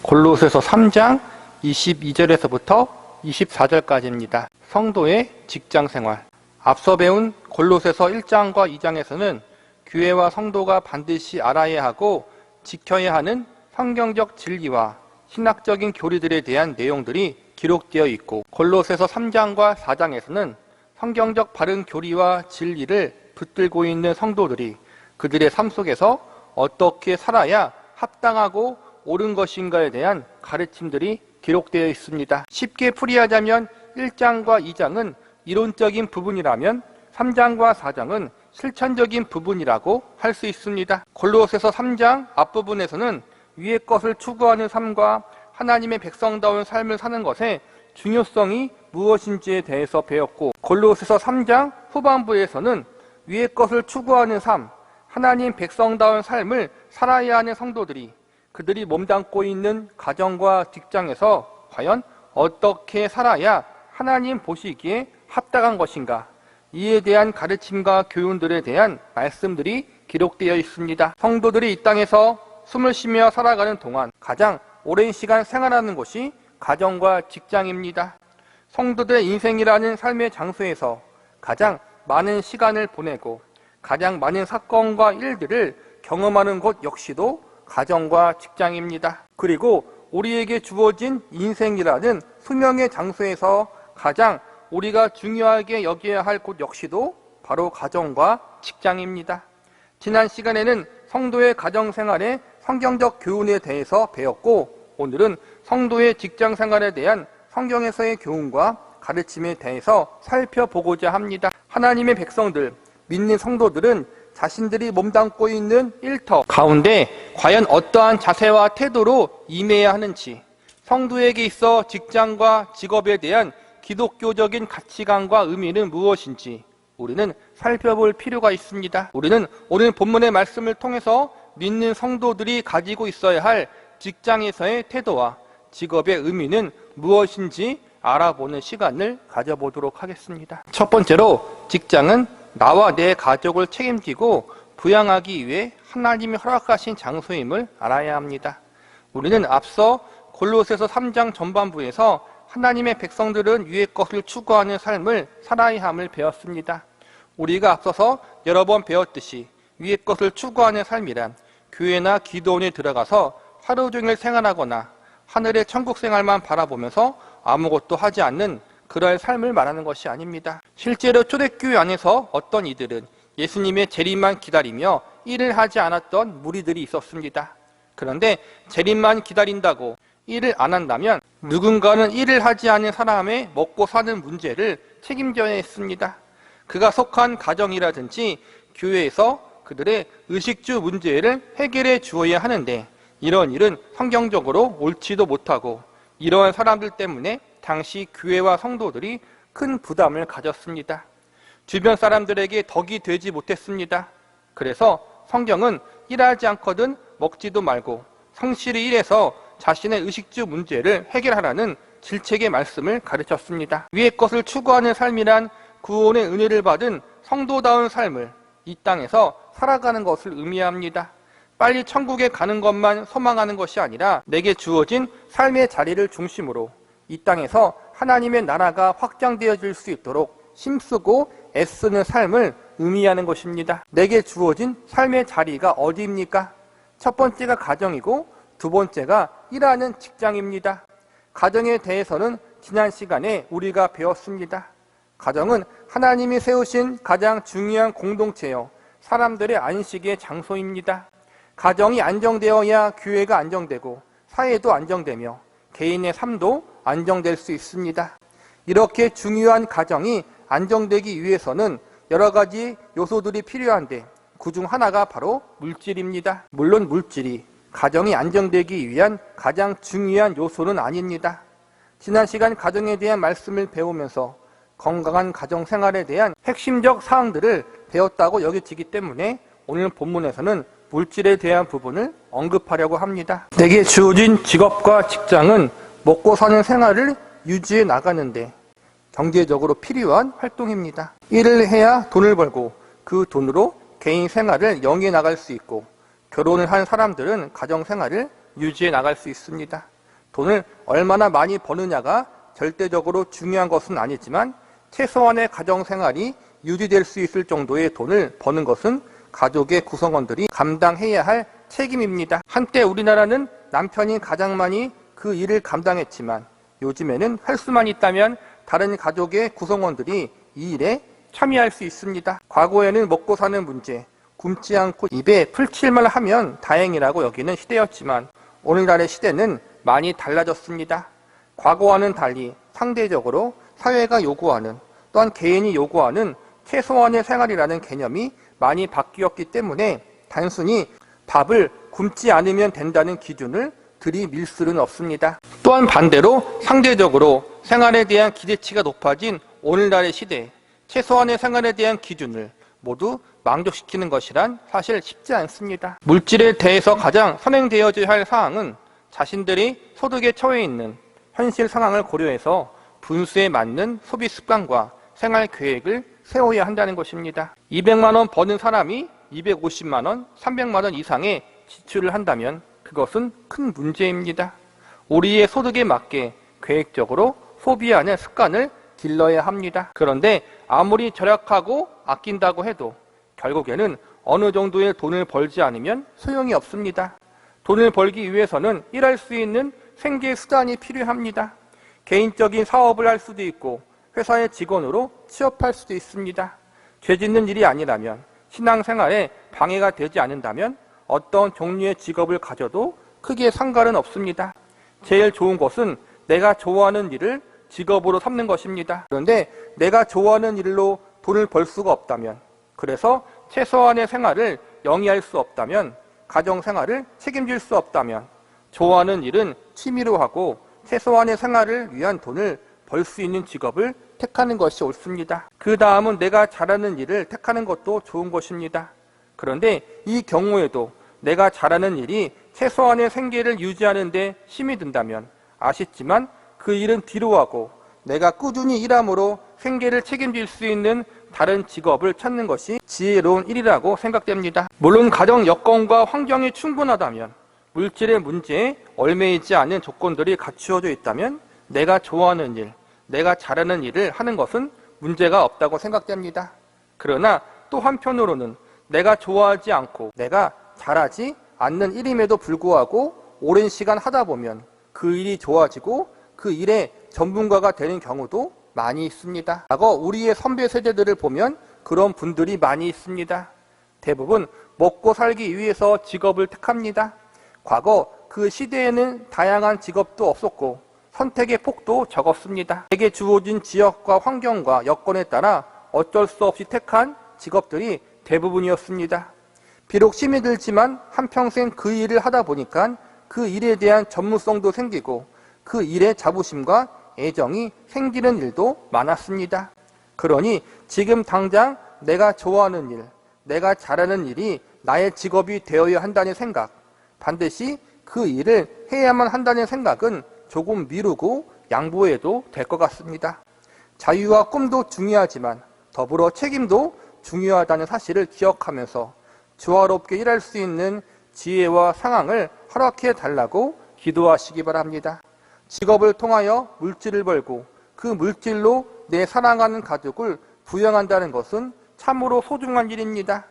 골로새서 3장 22절에서부터 24절까지입니다. 성도의 직장생활. 앞서 배운 골로새서 1장과 2장에서는 교회와 성도가 반드시 알아야 하고 지켜야 하는 성경적 진리와 신학적인 교리들에 대한 내용들이 기록되어 있고, 골로새서 3장과 4장에서는 성경적 바른 교리와 진리를 붙들고 있는 성도들이 그들의 삶 속에서 어떻게 살아야 합당하고 옳은 것인가에 대한 가르침들이 기록되어 있습니다. 쉽게 풀이하자면 1장과 2장은 이론적인 부분이라면 3장과 4장은 실천적인 부분이라고 할 수 있습니다. 골로새서 3장 앞부분에서는 위의 것을 추구하는 삶과 하나님의 백성다운 삶을 사는 것의 중요성이 무엇인지에 대해서 배웠고, 골로새서 3장 후반부에서는 위의 것을 추구하는 삶, 하나님 백성다운 삶을 살아야 하는 성도들이 그들이 몸담고 있는 가정과 직장에서 과연 어떻게 살아야 하나님 보시기에 합당한 것인가, 이에 대한 가르침과 교훈들에 대한 말씀들이 기록되어 있습니다. 성도들이 이 땅에서 숨을 쉬며 살아가는 동안 가장 오랜 시간 생활하는 곳이 가정과 직장입니다. 성도들의 인생이라는 삶의 장소에서 가장 많은 시간을 보내고 가장 많은 사건과 일들을 경험하는 곳 역시도 가정과 직장입니다. 그리고 우리에게 주어진 인생이라는 수명의 장소에서 가장 우리가 중요하게 여겨야 할 곳 역시도 바로 가정과 직장입니다. 지난 시간에는 성도의 가정생활의 성경적 교훈에 대해서 배웠고, 오늘은 성도의 직장생활에 대한 성경에서의 교훈과 가르침에 대해서 살펴보고자 합니다. 하나님의 백성들, 믿는 성도들은 자신들이 몸담고 있는 일터 가운데 과연 어떠한 자세와 태도로 임해야 하는지, 성도에게 있어 직장과 직업에 대한 기독교적인 가치관과 의미는 무엇인지 우리는 살펴볼 필요가 있습니다. 우리는 오늘 본문의 말씀을 통해서 믿는 성도들이 가지고 있어야 할 직장에서의 태도와 직업의 의미는 무엇인지 알아보는 시간을 가져보도록 하겠습니다. 첫 번째로, 직장은 나와 내 가족을 책임지고 부양하기 위해 하나님이 허락하신 장소임을 알아야 합니다. 우리는 앞서 골로새서 3장 전반부에서 하나님의 백성들은 위의 것을 추구하는 삶을 살아야 함을 배웠습니다. 우리가 앞서서 여러 번 배웠듯이 위의 것을 추구하는 삶이란 교회나 기도원에 들어가서 하루 종일 생활하거나 하늘의 천국 생활만 바라보면서 아무것도 하지 않는 그러한 삶을 말하는 것이 아닙니다. 실제로 초대교회 안에서 어떤 이들은 예수님의 재림만 기다리며 일을 하지 않았던 무리들이 있었습니다. 그런데 재림만 기다린다고 일을 안 한다면 누군가는 일을 하지 않은 사람의 먹고 사는 문제를 책임져야 했습니다. 그가 속한 가정이라든지 교회에서 그들의 의식주 문제를 해결해 주어야 하는데, 이런 일은 성경적으로 옳지도 못하고 이러한 사람들 때문에 당시 교회와 성도들이 큰 부담을 가졌습니다. 주변 사람들에게 덕이 되지 못했습니다. 그래서 성경은 일하지 않거든 먹지도 말고 성실히 일해서 자신의 의식주 문제를 해결하라는 질책의 말씀을 가르쳤습니다. 위의 것을 추구하는 삶이란 구원의 은혜를 받은 성도다운 삶을 이 땅에서 살아가는 것을 의미합니다. 빨리 천국에 가는 것만 소망하는 것이 아니라 내게 주어진 삶의 자리를 중심으로 이 땅에서 하나님의 나라가 확장되어질 수 있도록 힘쓰고 애쓰는 삶을 의미하는 것입니다. 내게 주어진 삶의 자리가 어디입니까? 첫 번째가 가정이고 두 번째가 일하는 직장입니다. 가정에 대해서는 지난 시간에 우리가 배웠습니다. 가정은 하나님이 세우신 가장 중요한 공동체요, 사람들의 안식의 장소입니다. 가정이 안정되어야 교회가 안정되고 사회도 안정되며 개인의 삶도 안정될 수 있습니다. 이렇게 중요한 가정이 안정되기 위해서는 여러 가지 요소들이 필요한데 그중 하나가 바로 물질입니다. 물론 물질이 가정이 안정되기 위한 가장 중요한 요소는 아닙니다. 지난 시간 가정에 대한 말씀을 배우면서 건강한 가정 생활에 대한 핵심적 사항들을 배웠다고 여겨지기 때문에 오늘 본문에서는 물질에 대한 부분을 언급하려고 합니다. 내게 주어진 직업과 직장은 먹고 사는 생활을 유지해 나가는데 경제적으로 필요한 활동입니다. 일을 해야 돈을 벌고 그 돈으로 개인 생활을 영위해 나갈 수 있고, 결혼을 한 사람들은 가정 생활을 유지해 나갈 수 있습니다. 돈을 얼마나 많이 버느냐가 절대적으로 중요한 것은 아니지만 최소한의 가정생활이 유지될 수 있을 정도의 돈을 버는 것은 가족의 구성원들이 감당해야 할 책임입니다. 한때 우리나라는 남편이 가장 많이 그 일을 감당했지만 요즘에는 할 수만 있다면 다른 가족의 구성원들이 이 일에 참여할 수 있습니다. 과거에는 먹고 사는 문제, 굶지 않고 입에 풀칠만 하면 다행이라고 여기는 시대였지만 오늘날의 시대는 많이 달라졌습니다. 과거와는 달리 상대적으로 사회가 요구하는 또한 개인이 요구하는 최소한의 생활이라는 개념이 많이 바뀌었기 때문에 단순히 밥을 굶지 않으면 된다는 기준을 들이밀 수는 없습니다. 또한 반대로 상대적으로 생활에 대한 기대치가 높아진 오늘날의 시대에 최소한의 생활에 대한 기준을 모두 만족시키는 것이란 사실 쉽지 않습니다. 물질에 대해서 가장 선행되어져야 할 사항은 자신들이 소득에 처해 있는 현실 상황을 고려해서 분수에 맞는 소비 습관과 생활 계획을 세워야 한다는 것입니다. 200만 원 버는 사람이 250만 원, 300만 원 이상의 지출을 한다면 그것은 큰 문제입니다. 우리의 소득에 맞게 계획적으로 소비하는 습관을 길러야 합니다. 그런데 아무리 절약하고 아낀다고 해도 결국에는 어느 정도의 돈을 벌지 않으면 소용이 없습니다. 돈을 벌기 위해서는 일할 수 있는 생계 수단이 필요합니다. 개인적인 사업을 할 수도 있고 회사의 직원으로 취업할 수도 있습니다. 죄 짓는 일이 아니라면 신앙생활에 방해가 되지 않는다면 어떤 종류의 직업을 가져도 크게 상관은 없습니다. 제일 좋은 것은 내가 좋아하는 일을 직업으로 삼는 것입니다. 그런데 내가 좋아하는 일로 돈을 벌 수가 없다면, 그래서 최소한의 생활을 영위할 수 없다면, 가정생활을 책임질 수 없다면 좋아하는 일은 취미로 하고 최소한의 생활을 위한 돈을 벌 수 있는 직업을 택하는 것이 옳습니다. 그 다음은 내가 잘하는 일을 택하는 것도 좋은 것입니다. 그런데 이 경우에도 내가 잘하는 일이 최소한의 생계를 유지하는 데 힘이 든다면 아쉽지만 그 일은 뒤로 하고 내가 꾸준히 일함으로 생계를 책임질 수 있는 다른 직업을 찾는 것이 지혜로운 일이라고 생각됩니다. 물론 가정 여건과 환경이 충분하다면, 물질의 문제에 얽매이지 않은 조건들이 갖추어져 있다면 내가 좋아하는 일, 내가 잘하는 일을 하는 것은 문제가 없다고 생각됩니다. 그러나 또 한편으로는 내가 좋아하지 않고 내가 잘하지 않는 일임에도 불구하고 오랜 시간 하다 보면 그 일이 좋아지고 그 일의 전문가가 되는 경우도 많이 있습니다. 과거 우리의 선배 세대들을 보면 그런 분들이 많이 있습니다. 대부분 먹고 살기 위해서 직업을 택합니다. 과거 그 시대에는 다양한 직업도 없었고 선택의 폭도 적었습니다. 내게 주어진 지역과 환경과 여건에 따라 어쩔 수 없이 택한 직업들이 대부분이었습니다. 비록 힘이 들지만 한평생 그 일을 하다 보니까 그 일에 대한 전문성도 생기고 그 일의 자부심과 애정이 생기는 일도 많았습니다. 그러니 지금 당장 내가 좋아하는 일, 내가 잘하는 일이 나의 직업이 되어야 한다는 생각, 반드시 그 일을 해야만 한다는 생각은 조금 미루고 양보해도 될 것 같습니다. 자유와 꿈도 중요하지만 더불어 책임도 중요하다는 사실을 기억하면서 조화롭게 일할 수 있는 지혜와 상황을 허락해 달라고 기도하시기 바랍니다. 직업을 통하여 물질을 벌고 그 물질로 내 사랑하는 가족을 부양한다는 것은 참으로 소중한 일입니다.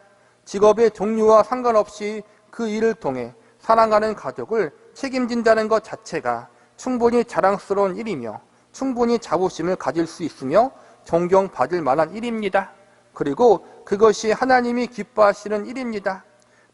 직업의 종류와 상관없이 그 일을 통해 사랑하는 가족을 책임진다는 것 자체가 충분히 자랑스러운 일이며 충분히 자부심을 가질 수 있으며 존경받을 만한 일입니다. 그리고 그것이 하나님이 기뻐하시는 일입니다.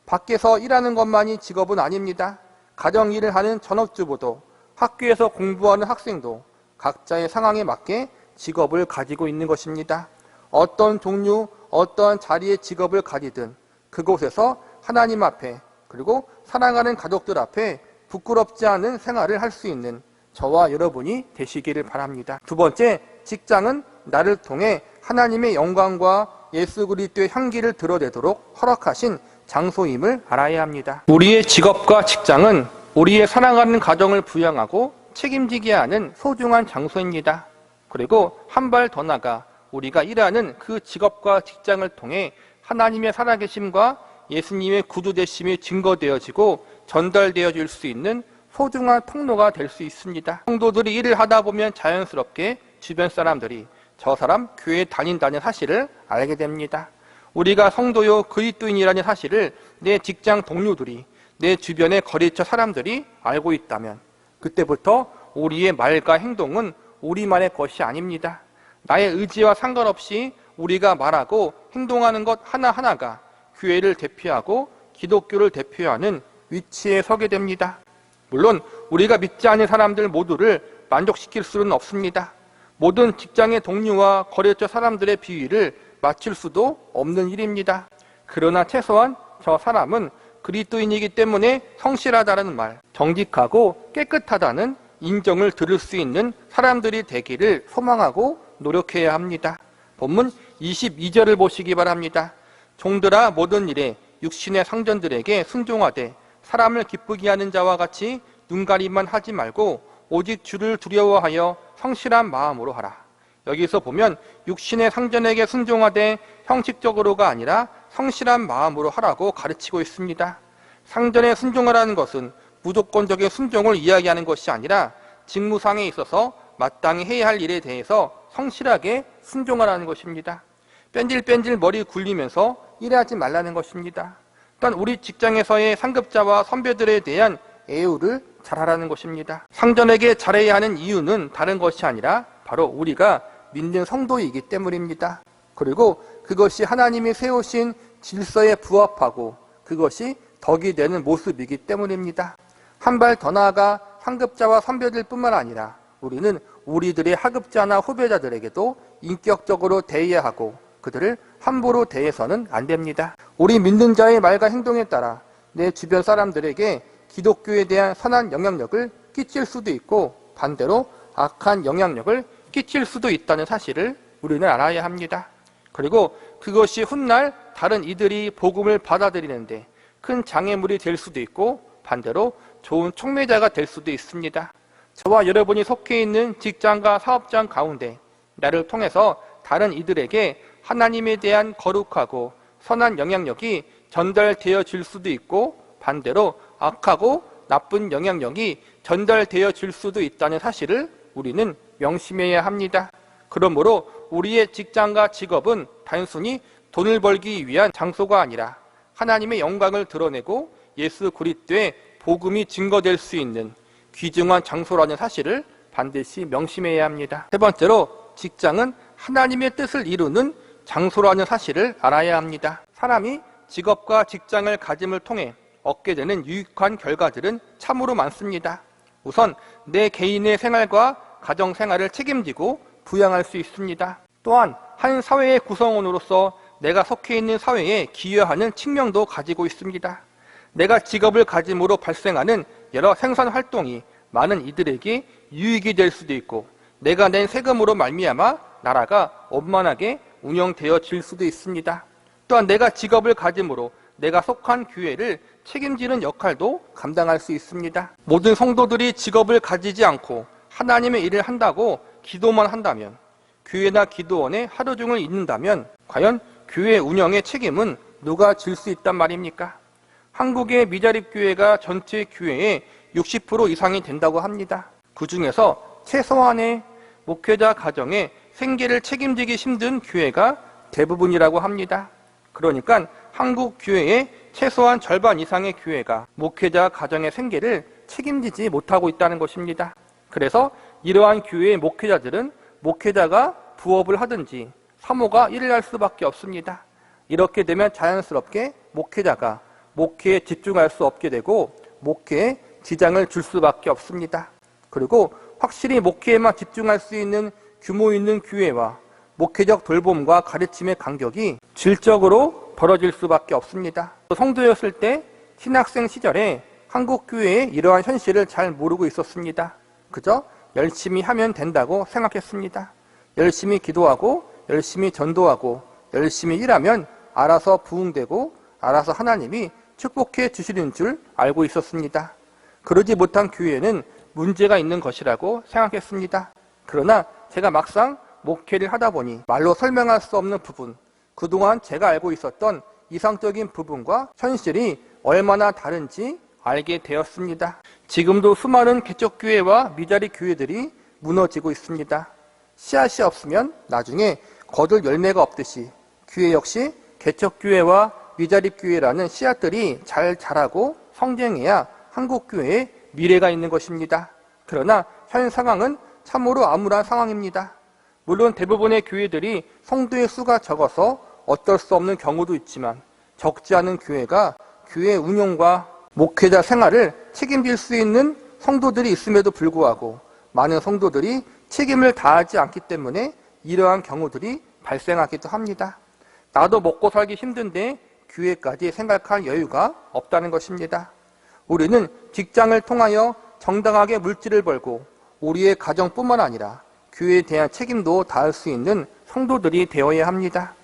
밖에서 일하는 것만이 직업은 아닙니다. 가정일을 하는 전업주부도 학교에서 공부하는 학생도 각자의 상황에 맞게 직업을 가지고 있는 것입니다. 어떤 종류, 어떠한 자리의 직업을 가지든 그곳에서 하나님 앞에 그리고 사랑하는 가족들 앞에 부끄럽지 않은 생활을 할 수 있는 저와 여러분이 되시기를 바랍니다. 두 번째, 직장은 나를 통해 하나님의 영광과 예수 그리스도의 향기를 드러내도록 허락하신 장소임을 알아야 합니다. 우리의 직업과 직장은 우리의 사랑하는 가정을 부양하고 책임지게 하는 소중한 장소입니다. 그리고 한 발 더 나가 우리가 일하는 그 직업과 직장을 통해 하나님의 살아계심과 예수님의 구주되심이 증거되어지고 전달되어질 수 있는 소중한 통로가 될 수 있습니다. 성도들이 일을 하다 보면 자연스럽게 주변 사람들이 저 사람 교회에 다닌다는 사실을 알게 됩니다. 우리가 성도요 그리스도인이라는 사실을 내 직장 동료들이, 내 주변의 거래처 사람들이 알고 있다면 그때부터 우리의 말과 행동은 우리만의 것이 아닙니다. 나의 의지와 상관없이 우리가 말하고 행동하는 것 하나하나가 교회를 대표하고 기독교를 대표하는 위치에 서게 됩니다. 물론 우리가 믿지 않는 사람들 모두를 만족시킬 수는 없습니다. 모든 직장의 동료와 거래처 사람들의 비위를 맞출 수도 없는 일입니다. 그러나 최소한 저 사람은 그리스도인이기 때문에 성실하다는 말, 정직하고 깨끗하다는 인정을 들을 수 있는 사람들이 되기를 소망하고 노력해야 합니다. 본문 22절을 보시기 바랍니다. 종들아 모든 일에 육신의 상전들에게 순종하되 사람을 기쁘게 하는 자와 같이 눈가림만 하지 말고 오직 주를 두려워하여 성실한 마음으로 하라. 여기서 보면 육신의 상전에게 순종하되 형식적으로가 아니라 성실한 마음으로 하라고 가르치고 있습니다. 상전에 순종하라는 것은 무조건적인 순종을 이야기하는 것이 아니라 직무상에 있어서 마땅히 해야 할 일에 대해서 성실하게 순종하라는 것입니다. 뺀질뺀질 머리 굴리면서 일하지 말라는 것입니다. 또한 우리 직장에서의 상급자와 선배들에 대한 애우를 잘하라는 것입니다. 상전에게 잘해야 하는 이유는 다른 것이 아니라 바로 우리가 믿는 성도이기 때문입니다. 그리고 그것이 하나님이 세우신 질서에 부합하고 그것이 덕이 되는 모습이기 때문입니다. 한 발 더 나아가 상급자와 선배들 뿐만 아니라 우리는 우리들의 하급자나 후배자들에게도 인격적으로 대해야 하고 그들을 함부로 대해서는 안 됩니다. 우리 믿는 자의 말과 행동에 따라 내 주변 사람들에게 기독교에 대한 선한 영향력을 끼칠 수도 있고 반대로 악한 영향력을 끼칠 수도 있다는 사실을 우리는 알아야 합니다. 그리고 그것이 훗날 다른 이들이 복음을 받아들이는데 큰 장애물이 될 수도 있고 반대로 좋은 촉매자가 될 수도 있습니다. 저와 여러분이 속해 있는 직장과 사업장 가운데 나를 통해서 다른 이들에게 하나님에 대한 거룩하고 선한 영향력이 전달되어 질 수도 있고 반대로 악하고 나쁜 영향력이 전달되어 질 수도 있다는 사실을 우리는 명심해야 합니다. 그러므로 우리의 직장과 직업은 단순히 돈을 벌기 위한 장소가 아니라 하나님의 영광을 드러내고 예수 그리스도의 복음이 증거될 수 있는 귀중한 장소라는 사실을 반드시 명심해야 합니다. 세 번째로 직장은 하나님의 뜻을 이루는 장소라는 사실을 알아야 합니다. 사람이 직업과 직장을 가짐을 통해 얻게 되는 유익한 결과들은 참으로 많습니다. 우선 내 개인의 생활과 가정 생활을 책임지고 부양할 수 있습니다. 또한 한 사회의 구성원으로서 내가 속해 있는 사회에 기여하는 측면도 가지고 있습니다. 내가 직업을 가짐으로 발생하는 여러 생산 활동이 많은 이들에게 유익이 될 수도 있고 내가 낸 세금으로 말미암아 나라가 원만하게 운영되어질 수도 있습니다. 또한 내가 직업을 가짐으로 내가 속한 교회를 책임지는 역할도 감당할 수 있습니다. 모든 성도들이 직업을 가지지 않고 하나님의 일을 한다고 기도만 한다면, 교회나 기도원에 하루 종일 있는다면 과연 교회 운영의 책임은 누가 질 수 있단 말입니까? 한국의 미자립교회가 전체 교회의 60% 이상이 된다고 합니다. 그 중에서 최소한의 목회자 가정의 생계를 책임지기 힘든 교회가 대부분이라고 합니다. 그러니까 한국 교회의 최소한 절반 이상의 교회가 목회자 가정의 생계를 책임지지 못하고 있다는 것입니다. 그래서 이러한 교회의 목회자들은 목회자가 부업을 하든지 사모가 일을 할 수밖에 없습니다. 이렇게 되면 자연스럽게 목회자가 목회에 집중할 수 없게 되고 목회에 지장을 줄 수밖에 없습니다. 그리고 확실히 목회에만 집중할 수 있는 규모 있는 교회와 목회적 돌봄과 가르침의 간격이 질적으로 벌어질 수밖에 없습니다. 성도였을 때 신학생 시절에 한국 교회의 이러한 현실을 잘 모르고 있었습니다. 그저 열심히 하면 된다고 생각했습니다. 열심히 기도하고 열심히 전도하고 열심히 일하면 알아서 부흥되고 알아서 하나님이 축복해 주시는 줄 알고 있었습니다. 그러지 못한 교회는 문제가 있는 것이라고 생각했습니다. 그러나 제가 막상 목회를 하다 보니 말로 설명할 수 없는 부분, 그동안 제가 알고 있었던 이상적인 부분과 현실이 얼마나 다른지 알게 되었습니다. 지금도 수많은 개척교회와 미자리 교회들이 무너지고 있습니다. 씨앗이 없으면 나중에 거둘 열매가 없듯이 교회 역시 개척교회와 미자립교회라는 씨앗들이 잘 자라고 성장해야 한국교회에 미래가 있는 것입니다. 그러나 현 상황은 참으로 암울한 상황입니다. 물론 대부분의 교회들이 성도의 수가 적어서 어쩔 수 없는 경우도 있지만 적지 않은 교회가 교회 운영과 목회자 생활을 책임질 수 있는 성도들이 있음에도 불구하고 많은 성도들이 책임을 다하지 않기 때문에 이러한 경우들이 발생하기도 합니다. 나도 먹고 살기 힘든데 교회까지 생각할 여유가 없다는 것입니다. 우리는 직장을 통하여 정당하게 물질을 벌고 우리의 가정뿐만 아니라 교회에 대한 책임도 다할 수 있는 성도들이 되어야 합니다.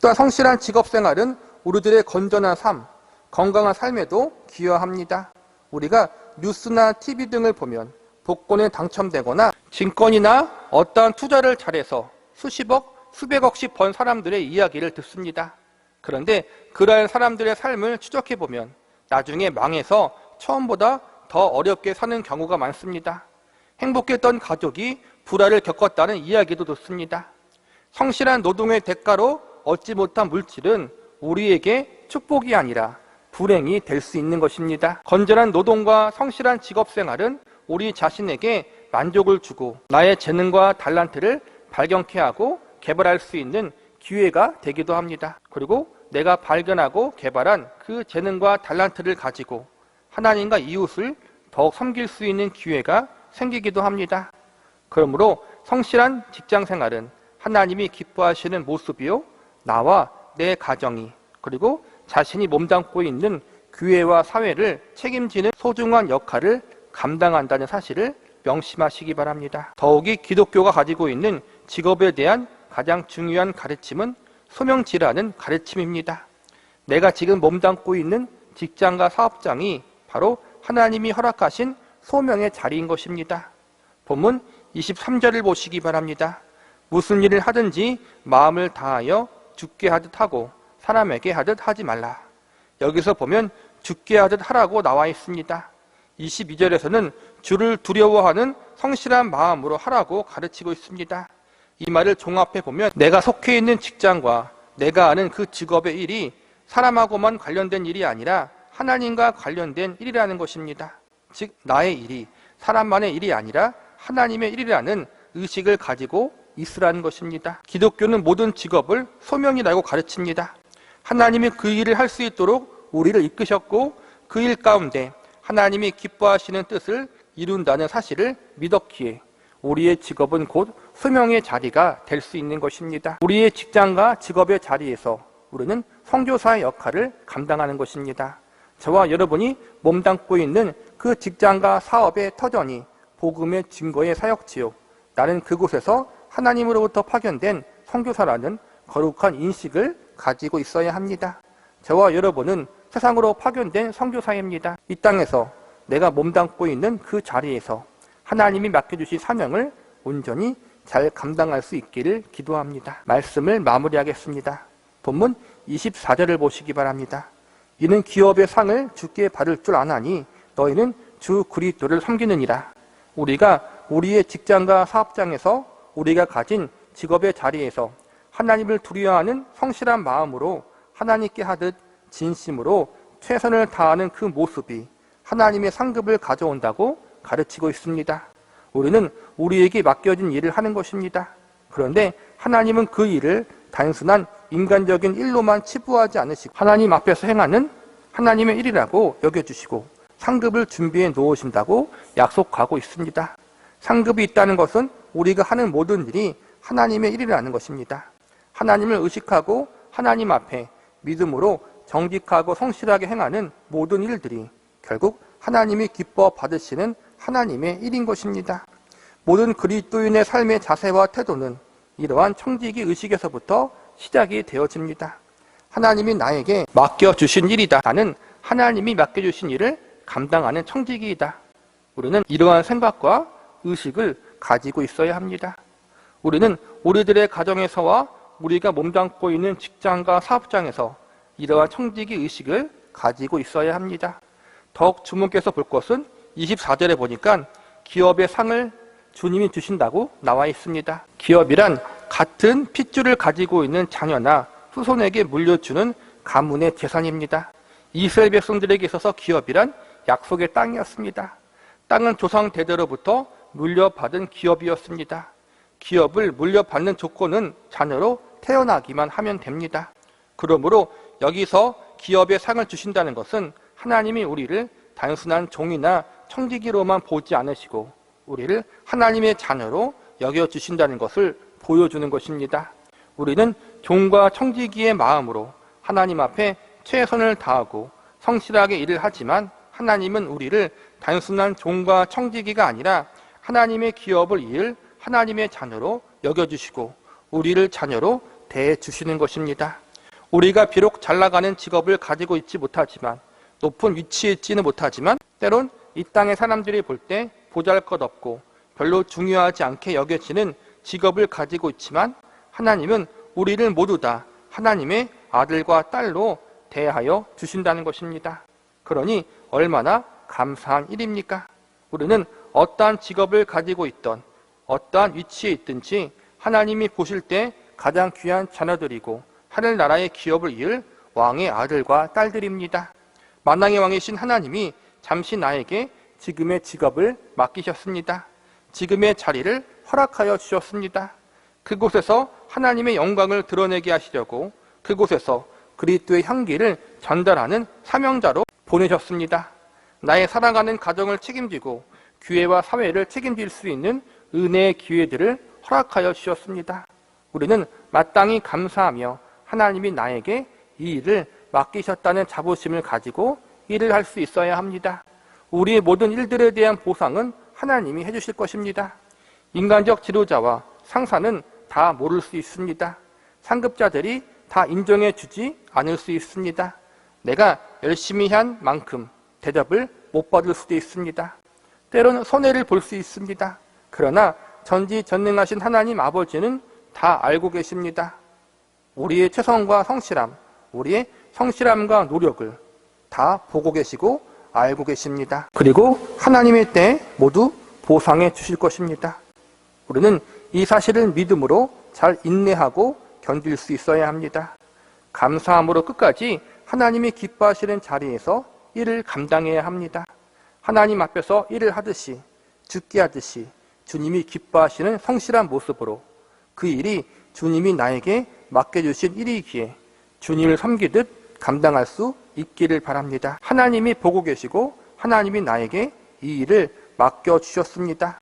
또한 성실한 직업생활은 우리들의 건전한 삶, 건강한 삶에도 기여합니다. 우리가 뉴스나 TV 등을 보면 복권에 당첨되거나 증권이나 어떠한 투자를 잘해서 수십억, 수백억씩 번 사람들의 이야기를 듣습니다. 그런데 그러한 사람들의 삶을 추적해보면 나중에 망해서 처음보다 더 어렵게 사는 경우가 많습니다. 행복했던 가족이 불화를 겪었다는 이야기도 듣습니다. 성실한 노동의 대가로 얻지 못한 물질은 우리에게 축복이 아니라 불행이 될 수 있는 것입니다. 건전한 노동과 성실한 직업생활은 우리 자신에게 만족을 주고 나의 재능과 달란트를 발견케 하고 개발할 수 있는 기회가 되기도 합니다. 그리고 내가 발견하고 개발한 그 재능과 달란트를 가지고 하나님과 이웃을 더욱 섬길 수 있는 기회가 생기기도 합니다. 그러므로 성실한 직장생활은 하나님이 기뻐하시는 모습이요, 나와 내 가정이 그리고 자신이 몸담고 있는 교회와 사회를 책임지는 소중한 역할을 감당한다는 사실을 명심하시기 바랍니다. 더욱이 기독교가 가지고 있는 직업에 대한 가장 중요한 가르침은 소명지라는 가르침입니다. 내가 지금 몸담고 있는 직장과 사업장이 바로 하나님이 허락하신 소명의 자리인 것입니다. 본문 23절을 보시기 바랍니다. 무슨 일을 하든지 마음을 다하여 주께 하듯 하고 사람에게 하듯 하지 말라. 여기서 보면 주께 하듯 하라고 나와 있습니다. 22절에서는 주를 두려워하는 성실한 마음으로 하라고 가르치고 있습니다. 이 말을 종합해 보면 내가 속해 있는 직장과 내가 아는 그 직업의 일이 사람하고만 관련된 일이 아니라 하나님과 관련된 일이라는 것입니다. 즉 나의 일이 사람만의 일이 아니라 하나님의 일이라는 의식을 가지고 있으라는 것입니다. 기독교는 모든 직업을 소명이라고 가르칩니다. 하나님이 그 일을 할 수 있도록 우리를 이끄셨고 그 일 가운데 하나님이 기뻐하시는 뜻을 이룬다는 사실을 믿었기에 우리의 직업은 곧 소명의 자리가 될 수 있는 것입니다. 우리의 직장과 직업의 자리에서 우리는 선교사의 역할을 감당하는 것입니다. 저와 여러분이 몸담고 있는 그 직장과 사업의 터전이 복음의 증거의 사역지요, 나는 그곳에서 하나님으로부터 파견된 선교사라는 거룩한 인식을 가지고 있어야 합니다. 저와 여러분은 세상으로 파견된 선교사입니다. 이 땅에서 내가 몸담고 있는 그 자리에서 하나님이 맡겨주신 사명을 온전히 잘 감당할 수 있기를 기도합니다. 말씀을 마무리하겠습니다. 본문 24절을 보시기 바랍니다. 이는 기업의 상을 주께 받을 줄 아나니 너희는 주 그리스도를 섬기느니라. 우리가 우리의 직장과 사업장에서 우리가 가진 직업의 자리에서 하나님을 두려워하는 성실한 마음으로 하나님께 하듯 진심으로 최선을 다하는 그 모습이 하나님의 상급을 가져온다고 가르치고 있습니다. 우리는 우리에게 맡겨진 일을 하는 것입니다. 그런데 하나님은 그 일을 단순한 인간적인 일로만 치부하지 않으시고 하나님 앞에서 행하는 하나님의 일이라고 여겨주시고 상급을 준비해 놓으신다고 약속하고 있습니다. 상급이 있다는 것은 우리가 하는 모든 일이 하나님의 일이라는 것입니다. 하나님을 의식하고 하나님 앞에 믿음으로 정직하고 성실하게 행하는 모든 일들이 결국 하나님이 기뻐 받으시는 하나님의 일인 것입니다. 모든 그리스도인의 삶의 자세와 태도는 이러한 청지기 의식에서부터 시작이 되어집니다. 하나님이 나에게 맡겨주신 일이다. 나는 하나님이 맡겨주신 일을 감당하는 청지기이다. 우리는 이러한 생각과 의식을 가지고 있어야 합니다. 우리는 우리들의 가정에서와 우리가 몸담고 있는 직장과 사업장에서 이러한 청지기 의식을 가지고 있어야 합니다. 더욱 주목해서 볼 것은 24절에 보니까 기업의 상을 주님이 주신다고 나와 있습니다. 기업이란 같은 핏줄을 가지고 있는 자녀나 후손에게 물려주는 가문의 재산입니다. 이스라엘 백성들에게 있어서 기업이란 약속의 땅이었습니다. 땅은 조상 대대로부터 물려받은 기업이었습니다. 기업을 물려받는 조건은 자녀로 태어나기만 하면 됩니다. 그러므로 여기서 기업의 상을 주신다는 것은 하나님이 우리를 단순한 종이나 청지기로만 보지 않으시고 우리를 하나님의 자녀로 여겨주신다는 것을 보여주는 것입니다. 우리는 종과 청지기의 마음으로 하나님 앞에 최선을 다하고 성실하게 일을 하지만 하나님은 우리를 단순한 종과 청지기가 아니라 하나님의 기업을 이을 하나님의 자녀로 여겨주시고 우리를 자녀로 대해주시는 것입니다. 우리가 비록 잘나가는 직업을 가지고 있지 못하지만 높은 위치에 있지는 못하지만 때론 이 땅의 사람들이 볼 때 보잘것없고 별로 중요하지 않게 여겨지는 직업을 가지고 있지만 하나님은 우리를 모두 다 하나님의 아들과 딸로 대하여 주신다는 것입니다. 그러니 얼마나 감사한 일입니까? 우리는 어떠한 직업을 가지고 있던 어떠한 위치에 있든지 하나님이 보실 때 가장 귀한 자녀들이고 하늘나라의 기업을 이을 왕의 아들과 딸들입니다. 만왕의 왕이신 하나님이 잠시 나에게 지금의 직업을 맡기셨습니다. 지금의 자리를 허락하여 주셨습니다. 그곳에서 하나님의 영광을 드러내게 하시려고 그곳에서 그리스도의 향기를 전달하는 사명자로 보내셨습니다. 나의 살아가는 가정을 책임지고 교회와 사회를 책임질 수 있는 은혜의 기회들을 허락하여 주셨습니다. 우리는 마땅히 감사하며 하나님이 나에게 이 일을 맡기셨다는 자부심을 가지고 일을 할 수 있어야 합니다. 우리의 모든 일들에 대한 보상은 하나님이 해주실 것입니다. 인간적 지도자와 상사는 다 모를 수 있습니다. 상급자들이 다 인정해 주지 않을 수 있습니다. 내가 열심히 한 만큼 대접을 못 받을 수도 있습니다. 때로는 손해를 볼 수 있습니다. 그러나 전지전능하신 하나님 아버지는 다 알고 계십니다. 우리의 최선과 성실함, 우리의 성실함과 노력을 다 보고 계시고 알고 계십니다. 그리고 하나님의 때에 모두 보상해 주실 것입니다. 우리는 이 사실을 믿음으로 잘 인내하고 견딜 수 있어야 합니다. 감사함으로 끝까지 하나님이 기뻐하시는 자리에서 일을 감당해야 합니다. 하나님 앞에서 일을 하듯이 죽게 하듯이 주님이 기뻐하시는 성실한 모습으로 그 일이 주님이 나에게 맡겨주신 일이기에 주님을 섬기듯 감당할 수 있기를 바랍니다. 하나님이 보고 계시고 하나님이 나에게 이 일을 맡겨주셨습니다.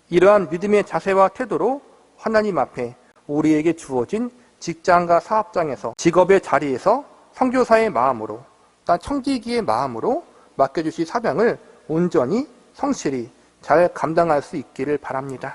이러한 믿음의 자세와 태도로 하나님 앞에 우리에게 주어진 직장과 사업장에서 직업의 자리에서 선교사의 마음으로 또 청지기의 마음으로 맡겨주신 사명을 온전히 성실히 잘 감당할 수 있기를 바랍니다.